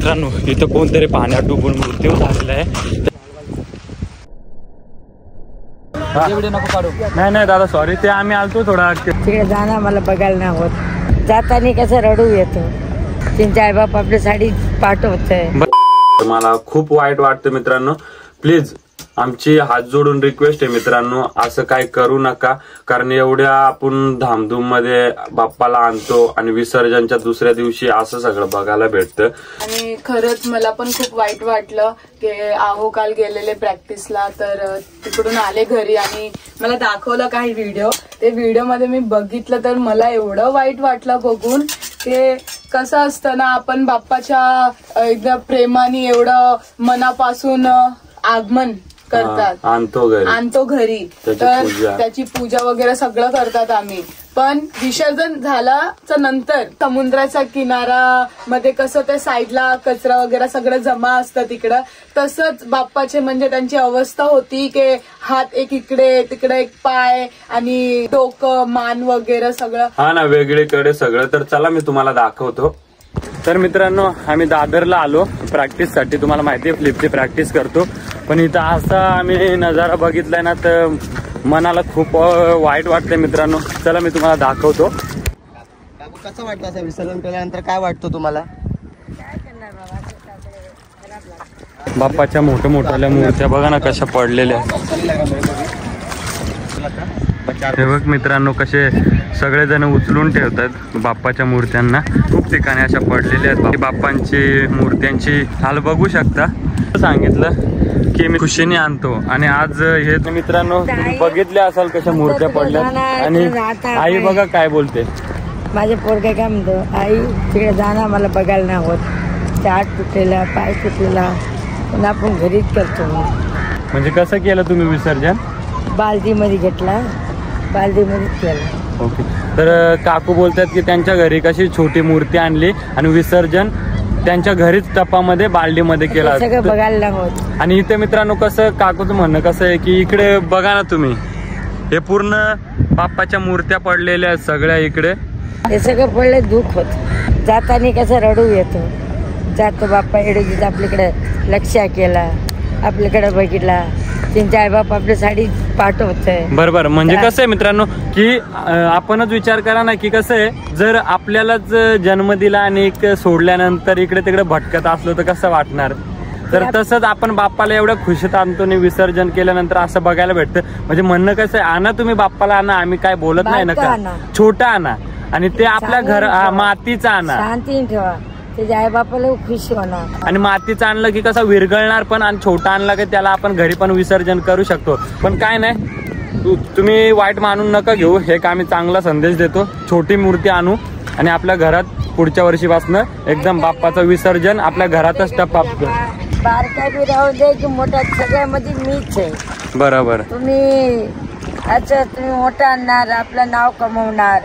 मित्रांनो इथं कोणतरी पाण्यात डुबून मृत्यू झालेला आहे. नाही नाही दादा सॉरी, ते आम्ही आलतो थोडा तिकडे जाणं मला बघायला नाही होत. जाताना कसं रडू येतो. त्यांचे आई बाप आपली साडी पाठवतंय. मला खूप वाईट वाटतं मित्रांनो. प्लीज आमची हात जोडून रिक्वेस्ट आहे मित्रांनो, असं काय करू नका. कारण एवढ्या आपण धामधूम मध्ये बाप्पाला आणतो आणि विसर्जनच्या दुसऱ्या दिवशी असं सगळं बघायला भेटतं. आणि खरंच मला पण खूप वाईट वाटलं की आहो काल गेलेले प्रॅक्टिसला, तर तिकडून आले घरी आणि मला दाखवलं काही व्हिडिओ. ते व्हिडिओ मध्ये मी बघितलं तर मला एवढं वाईट वाटलं बघून. ते कसं असतं ना, आपण बाप्पाच्या एकदा प्रेमाने एवढं मनापासून आगमन करतात, आणतो घरी, तर त्याची पूजा वगैरे सगळं करतात आम्ही. पण विसर्जन झाल्याच्या नंतर समुद्राच्या किनारा मध्ये कसं ते साईडला कचरा वगैरे सगळं जमा असतं तिकडं, तसंच बाप्पाचे म्हणजे त्यांची अवस्था होती की हात एक इकडे तिकडे, एक पाय आणि डोकं मान वगैरे सगळं. हा ना, वेगळीकडे सगळं. तर चला मी तुम्हाला दाखवतो. तर मित्रांनो आम्ही दादरला आलो प्रॅक्टिस साठी. तुम्हाला माहिती आहे फ्लिपची प्रॅक्टिस करतो, पण इथं असा आम्ही नजारा बघितलाय ना तर मनाला खूप वाईट वाटतंय मित्रांनो. चला मी तुम्हाला दाखवतो. कसं वाटतं असं विसर्जन केल्यानंतर? काय वाटतं तुम्हाला? बाप्पाच्या मोठ्या मूर्त्या बघा ना कशा पडलेल्या. हे बघ मित्रांनो कसे सगळेजण उचलून ठेवतात बाप्पाच्या मूर्त्यांना. खूप ठिकाणी अशा पडलेल्या आहेत. बाप्पांची मूर्त्यांची हाल बघू शकता. सांगितलं की मी खुशीने आणतो आणि आज हे मित्रांनो बघितले असाल कशा मूर्त्या पडल्या. आणि आई बघा काय बोलते. माझे पोरगे काय म्हणतो, आई तिकडे जाणं मला बघायला नाही होत. ते हात तुटलेला, पाय तुटलेला, पण आपण घरीच करतो. म्हणजे कसं केलं तुम्ही विसर्जन? बालदीमध्ये घेतला, बालदीमध्येच केलं. ओके. तर काकू बोलतात की त्यांच्या घरी कशी छोटी मूर्ती आणली आणि विसर्जन त्यांच्या घरीच टपामध्ये बालडीमध्ये केला. सगळं बघायला होत. आणि इथे मित्रांनो कसं काकूचं म्हणणं कसं आहे की इकडे बघा ना तुम्ही, हे पूर्ण बाप्पाच्या मूर्त्या पडलेल्या आहेत सगळ्या इकडे. हे सगळं पडले दुःख होत. जाताना कसं रडू येतो. जातो बाप्पा एवढे आपल्याकडे लक्ष केला, आपल्याकडे बघितला, त्यांचे आई बाप आपली साडी पाठवतंय. बरोबर. म्हणजे कसं आहे मित्रांनो की आपणच विचार करा ना की कसं आहे, जर आपल्यालाच जन्म दिला आणि एक सोडल्यानंतर इकडे तिकडे भटकत असलो तर कसं वाटणार. तर तसंच आपण बाप्पाला एवढं खुशीत आणतो आणि विसर्जन केल्यानंतर असं बघायला भेटतं. म्हणजे म्हणणं कसं आहे, आणा तुम्ही बाप्पाला आणा, आम्ही काय बोलत नाही ना का, छोटा आणा आणि ते आपल्या घर मातीचा आणा, शांती ठेवा, त्याच्या आई बापाला खुशी होणार. आणि मातीचं आणलं की कसं विरघळणार पण, आणि छोटा आणला की त्याला आपण घरी पण विसर्जन करू शकतो. पण काय नाही, तुम्ही वाईट मानून नका घेऊ. हे आम्ही चांगला संदेश देतो. छोटी मूर्ती आणू आणि आपल्या घरात पुढच्या वर्षीपासून एकदम बाप्पाचं विसर्जन आपल्या घरातच टपापतो. बारका बी राहू दे की मोठा, सगळ्यामध्ये मीच आहे. बरोबर. तुम्ही तुम्ही मोठा आणणार, आपलं नाव कमवणार.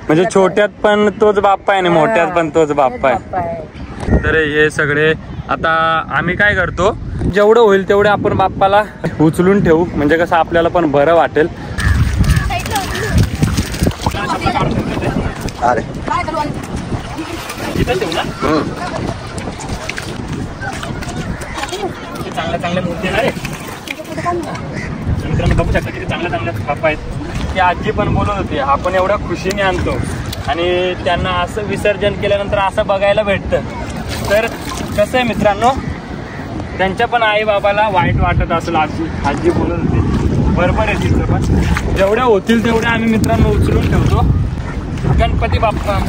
म्हणजे छोट्यात पण तोच बाप्पा आहे आणि मोठ्यात पण तोच बाप्पा आहे. तर हे सगळे आता आम्ही काय करतो, जेवढं होईल तेवढे आपण बाप्पाला उचलून ठेवू, म्हणजे कसं आपल्याला पण बरं वाटेल. चांगल्या मूर्ती आहे मित्रांनो, बघू शकता किती चांगल्या बाप्पा आहेत. ती आजी पण बोलत होती आपण एवढ्या खुशीने आणतो आणि त्यांना असं विसर्जन केल्यानंतर असं बघायला भेटतं. तर कसं आहे मित्रांनो, त्यांच्या पण आई बाबाला वाईट वाटत असेल. आजी बोलत होती, बरोबर आहे तिचं पण. जेवढ्या होतील तेवढ्या आम्ही मित्रांनो उचलून ठेवतो. गणपती बाप्पा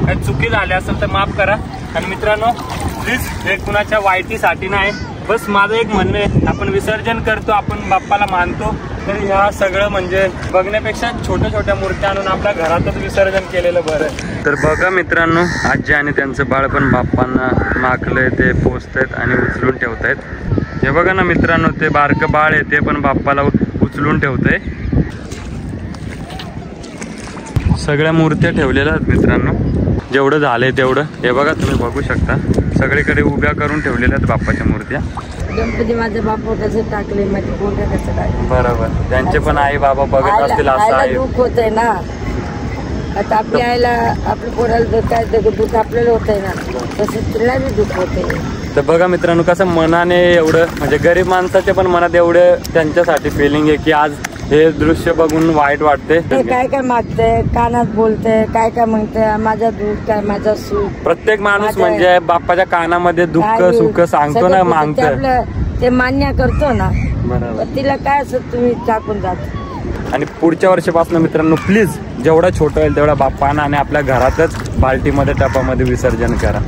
काही चुकी झाली असेल तर माफ करा. आणि मित्रांनो प्लीज हे कुणाच्या वाईटीसाठी नाही, बस माझं एक म्हणणं आहे, आपण विसर्जन करतो, आपण बाप्पाला मानतो, तर ह्या सगळं म्हणजे बघण्यापेक्षा छोट्या छोट्या मूर्त्या आणून आपल्या घरातच विसर्जन केलेलं बरं. तर बघा मित्रांनो, आजी आणि त्यांचं बाळ पण बाप्पांना माखलंय, ते पोचतायत आणि उचलून ठेवतायत. हे बघा ना मित्रांनो, ते बारकं बाळ आहे ते पण बाप्पाला उचलून ठेवतंय. सगळ्या मूर्त्या ठेवलेल्या आहेत मित्रांनो, जेवढं झालंय तेवढं. हे बघा तुम्ही बघू शकता, सगळीकडे उभ्या करून ठेवलेल्या आहेत बाप्पाच्या मूर्त्या. गणपती माझे बाप्पा कसं टाकले, माझे पोरगे कसं टाकले. बरोबर. त्यांचे पण आई बाबा बघत असतील असं आहे. दुःख होतंय ना. आता आपल्या आईला आपल्या पोराला काय दुःख आपल्याला होत आहे ना, तसं तिला बी दुःख होते. तर बघा मित्रांनो, कसं मनाने एवढं म्हणजे गरीब माणसाच्या पण मनात एवढं त्यांच्यासाठी फिलिंग आहे की आज हे दृश्य बघून वाईट वाटते. काय काय मागतंय, कानात बोलतंय, काय काय म्हणतंय, माझा दुःख काय माझा सुख. प्रत्येक माणूस म्हणजे बाप्पाच्या कानामध्ये दुःख सुख सांगतो ना, मागतं आपलं ते मान्य करतो ना. बरोबर. तिला काय असं तुम्ही टाकून जात. आणि पुढच्या वर्षापासून मित्रांनो प्लीज जेवढा छोटं होईल तेवढा बाप्पांना आणि आपल्या घरातच बाल्टीमध्ये टपामध्ये विसर्जन करा.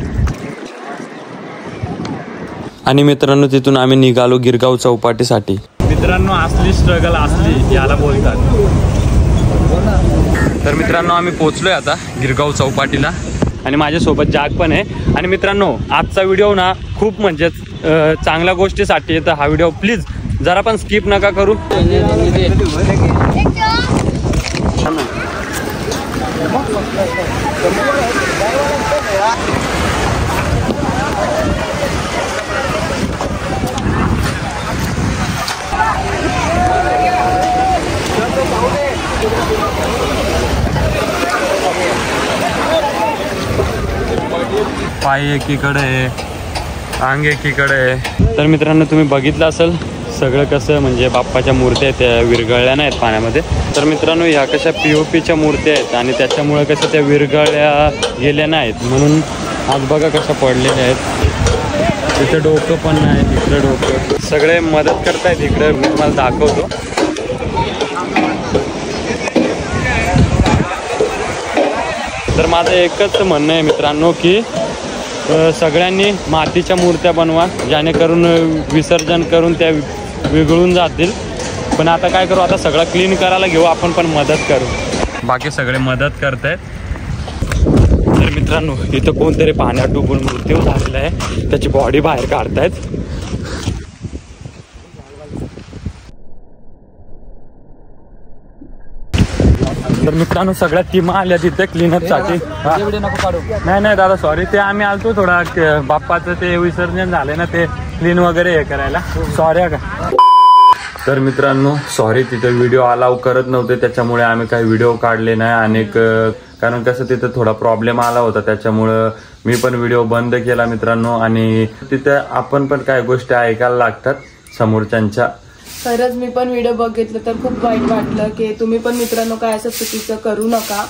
आणि मित्रांनो तिथून आम्ही निघालो गिरगाव चौपाटीसाठी. मित्रांनो असली स्ट्रगल असली याला बोलतात. तर मित्रांनो आम्ही पोहोचलोय आता गिरगाव चौपाटीला आणि माझ्यासोबत जाग पण आहे. आणि मित्रांनो आजचा व्हिडिओ ना खूप म्हणजे चांगल्या गोष्टीसाठी आहे, तर हा व्हिडिओ प्लीज जरा पण स्किप नका करू. पाय एकीकडे आहे, अंग एकीकडे आहे. तर मित्रांनो तुम्ही बघितलं असेल सगळं कसं म्हणजे बाप्पाच्या मूर्त्या त्या विरघळल्या नाहीत पाण्यामध्ये. तर मित्रांनो ह्या कशा POPच्या मूर्त्या आहेत आणि त्याच्यामुळे कसं त्या विरघळल्या गेल्या नाहीत, म्हणून आज बघा कशा पडलेल्या आहेत. तिथं डोकं पण नाही, इकडं डोकं. सगळे मदत करतायत इकडं, मी तुम्हाला दाखवतो. तर माझं एकच म्हणणं आहे मित्रांनो की सगळ्यांनी मातीच्या मूर्त्या बनवा, जेणेकरून विसर्जन करून त्या विरघळून जातील. पण आता काय करू, आता सगळं क्लीन करायला घेऊ, आपण पण मदत करू. बाकी सगळे मदत करतायत. तर मित्रांनो इथं कोणतरी पाण्यात डुबून मृत्यू झालेला आहे, त्याची बॉडी बाहेर काढतायत. तर मित्रांनो सगळ्या टीमा आल्या तिथे क्लीनअपसाठी. नाही नाही दादा सॉरी, ते आम्ही आलतो थोडा बाप्पाचं ते विसर्जन झालंय ना, ते क्लीन वगैरे हे करायला. सॉरी का. तर मित्रांनो सॉरी, तिथे व्हिडिओ अलाव करत नव्हते, त्याच्यामुळे आम्ही काही व्हिडिओ काढले नाही. आणि कारण कसं तिथं थोडा प्रॉब्लेम आला होता, त्याच्यामुळं मी पण व्हिडिओ बंद केला मित्रांनो. आणि तिथे आपण पण काही गोष्टी ऐकायला लागतात समोरच्यांच्या. खरंच मी पण व्हिडिओ बघितलं तर खूप वाईट वाटलं की तुम्ही पण मित्रांनो काय असं चुकीचं करू नका.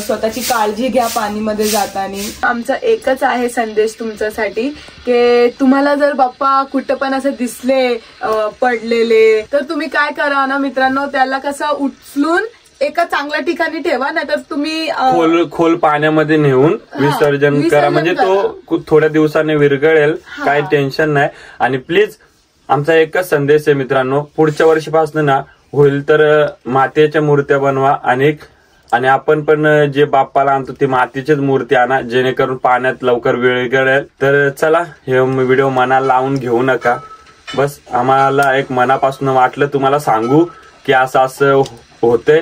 स्वतःची काळजी घ्या पाणीमध्ये जाताना. आमचा एकच आहे संदेश तुमच्यासाठी की तुम्हाला जर बाप्पा कुठं पण असं दिसले पडलेले, तर तुम्ही काय करा ना मित्रांनो, त्याला कसं उचलून एका चांगल्या ठिकाणी ठेवा, नाहीतर तुम्ही खोल पाण्यामध्ये नेऊन विसर्जन करा. म्हणजे तो थोड्या दिवसाने विरघळेल, काही टेन्शन नाही. आणि प्लीज आमचा एकच संदेश आहे मित्रांनो, पुढच्या वर्षीपासून ना होईल तर मातीच्या मूर्त्या बनवा. आणि आपण पण जे बाप्पाला आणतो ती मातीचीच मूर्ती आणा, जेणेकरून पाण्यात लवकर विरघळेल. तर चला हे व्हिडिओ मनाला लावून घेऊ नका. बस आम्हाला एक मनापासून वाटलं तुम्हाला सांगू की असं असं होतंय,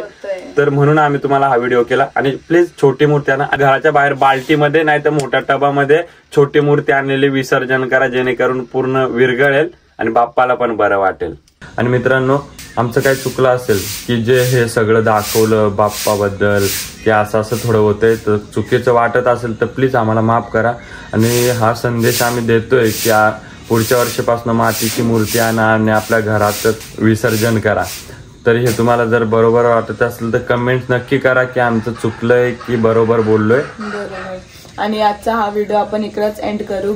तर म्हणून आम्ही तुम्हाला हा व्हिडिओ केला. आणि प्लीज छोटी मूर्ती आणा, घराच्या बाहेर बाल्टीमध्ये नाही तर मोठ्या टबामध्ये छोटी मूर्ती आणलेली विसर्जन करा, जेणेकरून पूर्ण विरघळेल आणि बाप्पाला पण बरं वाटेल. आणि मित्रांनो आमचं काही चुकलं असेल की जे हे सगळं दाखवलं बाप्पाबद्दल की असं असं थोडं होतंय, तर चुकीचं वाटत असेल तर प्लीज आम्हाला माफ करा. आणि हा संदेश आम्ही देतोय की पुढच्या वर्षीपासून मातीची मूर्ती आणा आणि आपल्या घरातच विसर्जन करा. तर हे तुम्हाला जर बरोबर वाटत असेल तर कमेंट नक्की करा की आमचं चुकलंय की बरोबर बोललोय. बरोबर. आणि आजचा हा व्हिडिओ आपण इकडेच एंड करू.